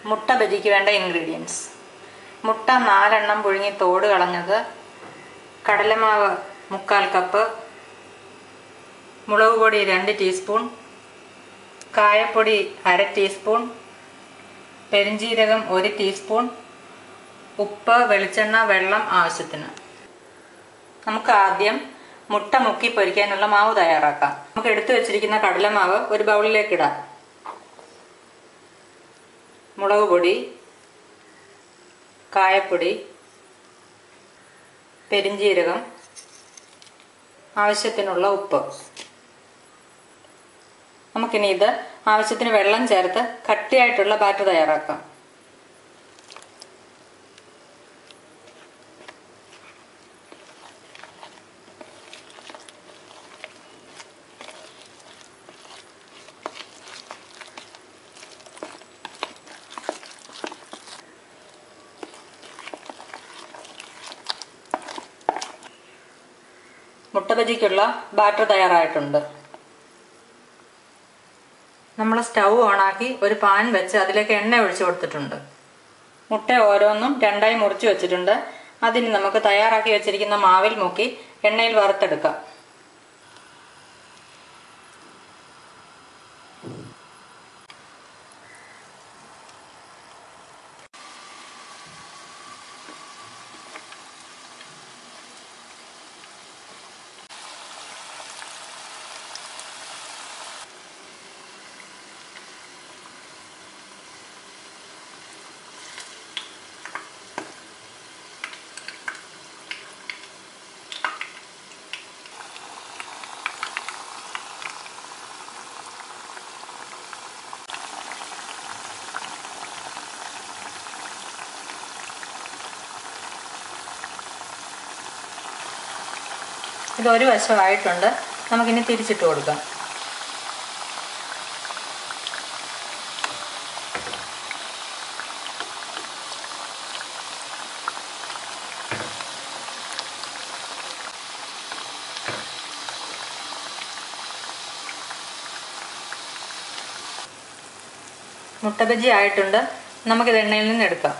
മുട്ട ബജിക്ക് വേണ്ട ഇൻഗ്രീഡിയൻസ്: മുട്ട 4 എണ്ണം പുഴുങ്ങി തോട് കളഞ്ഞത്, കടലമാവ് 3/4 കപ്പ്, മുളക് പൊടി 2 ടീസ്പൂൺ, കായപ്പൊടി 1/2 ടീസ്പൂൺ, പെരിഞ്ജീരകം 1 ടീസ്പൂൺ, ഉപ്പ്, വെളിച്ചെണ്ണ, വെള്ളം ആവശ്യത്തിന്. നമുക്ക് ആദ്യം മുട്ട മുക്കി പൊരിക്കാനുള്ള മാവ് തയ്യാറാക്കാം. നമുക്ക് എടുത്തു വെച്ചിരിക്കുന്ന കടലമാവ് ഒരു ബൗളിലേക്ക് ഇടാം. മുളക് പൊടി, കായപ്പൊടി, പെരിഞ്ജീരകം, ആവശ്യത്തിനുള്ള ഉപ്പ്. നമുക്കിനി ഇത് ആവശ്യത്തിന് വെള്ളം ചേർത്ത് കട്ടിയായിട്ടുള്ള ബാറ്റർ തയ്യാറാക്കാം. മുട്ട ബജിക്കുള്ള ബാറ്റർ തയ്യാറായിട്ടുണ്ട്. നമ്മൾ സ്റ്റൗ ഓണാക്കി ഒരു പാൻ വെച്ച് അതിലേക്ക് എണ്ണ ഒഴിച്ചു കൊടുത്തിട്ടുണ്ട്. മുട്ട ഓരോന്നും 2ആയി മുറിച്ച് വെച്ചിട്ടുണ്ട്. അതിന് നമുക്ക് തയ്യാറാക്കി വെച്ചിരിക്കുന്ന മാവിൽ മുക്കി എണ്ണയിൽ വറുത്തെടുക്കാം. ഇതൊരു വശമായിട്ടുണ്ട്. നമുക്കിനി തിരിച്ചിട്ട് കൊടുക്കാം. മുട്ട ബജി ആയിട്ടുണ്ട്. നമുക്കിത് എണ്ണയിൽ നിന്ന് എടുക്കാം.